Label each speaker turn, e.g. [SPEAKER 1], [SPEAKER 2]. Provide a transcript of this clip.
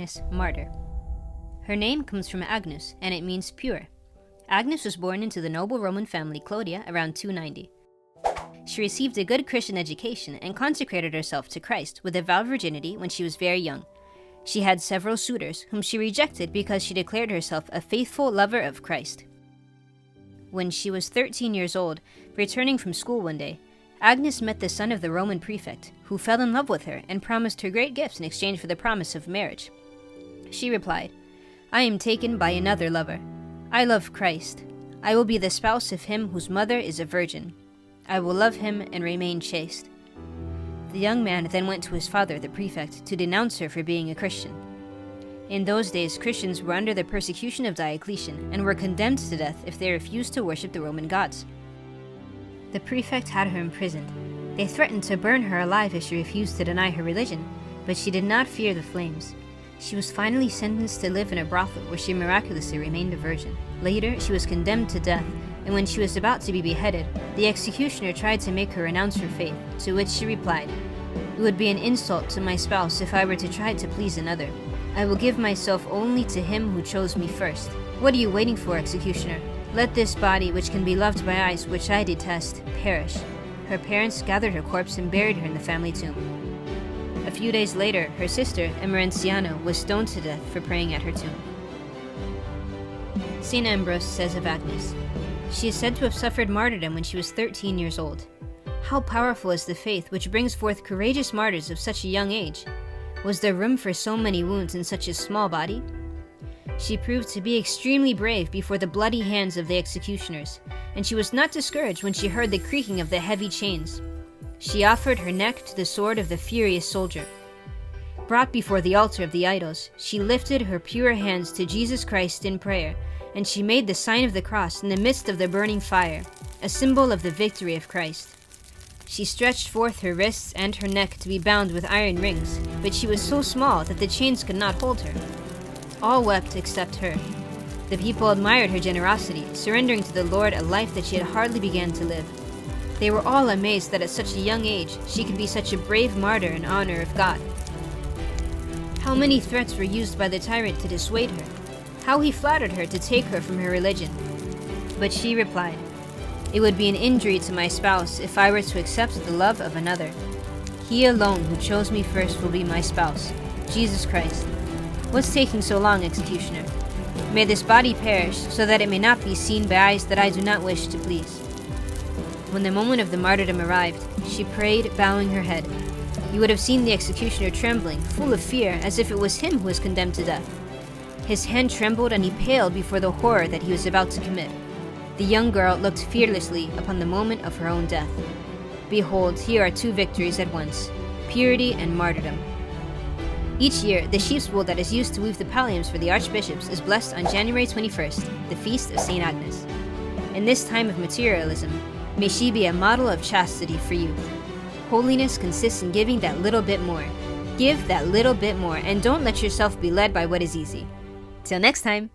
[SPEAKER 1] Agnes, martyr. Her name comes from Agnes, and it means pure. Agnes was born into the noble Roman family Claudia around 290. She received a good Christian education and consecrated herself to Christ with a vow of virginity when she was very young. She had several suitors, whom she rejected because she declared herself a faithful lover of Christ. When she was 13 years old, returning from school one day, Agnes met the son of the Roman Prefect, who fell in love with her and promised her great gifts in exchange for the promise of marriage. She replied, "I am taken by another lover. I love Christ. I will be the spouse of him whose mother is a virgin. I will love him and remain chaste." The young man then went to his father, the prefect, to denounce her for being a Christian. In those days, Christians were under the persecution of Diocletian and were condemned to death if they refused to worship the Roman gods. The prefect had her imprisoned. They threatened to burn her alive if she refused to deny her religion, but she did not fear the flames. She was finally sentenced to live in a brothel where she miraculously remained a virgin. Later, she was condemned to death, and when she was about to be beheaded, the executioner tried to make her renounce her faith, to which she replied, "It would be an insult to my spouse if I were to try to please another. I will give myself only to him who chose me first. What are you waiting for, executioner? Let this body, which can be loved by eyes which I detest, perish." Her parents gathered her corpse and buried her in the family tomb. A few days later, her sister, Emerenciana, was stoned to death for praying at her tomb. St. Ambrose says of Agnes, "She is said to have suffered martyrdom when she was 13 years old. How powerful is the faith which brings forth courageous martyrs of such a young age? Was there room for so many wounds in such a small body?" She proved to be extremely brave before the bloody hands of the executioners, and she was not discouraged when she heard the creaking of the heavy chains. She offered her neck to the sword of the furious soldier. Brought before the altar of the idols, she lifted her pure hands to Jesus Christ in prayer, and she made the sign of the cross in the midst of the burning fire, a symbol of the victory of Christ. She stretched forth her wrists and her neck to be bound with iron rings, but she was so small that the chains could not hold her. All wept except her. The people admired her generosity, surrendering to the Lord a life that she had hardly begun to live. They were all amazed that at such a young age she could be such a brave martyr in honor of God. How many threats were used by the tyrant to dissuade her? How he flattered her to take her from her religion. But she replied, "It would be an injury to my spouse if I were to accept the love of another. He alone who chose me first will be my spouse, Jesus Christ. What's taking so long, executioner? May this body perish so that it may not be seen by eyes that I do not wish to please." When the moment of the martyrdom arrived, she prayed, bowing her head. You would have seen the executioner trembling, full of fear, as if it was him who was condemned to death. His hand trembled and he paled before the horror that he was about to commit. The young girl looked fearlessly upon the moment of her own death. Behold, here are two victories at once, purity and martyrdom. Each year, the sheep's wool that is used to weave the palliums for the archbishops is blessed on January 21st, the feast of St. Agnes. In this time of materialism, may she be a model of chastity for youth. Holiness consists in giving that little bit more. Give that little bit more, and don't let yourself be led by what is easy. Till next time!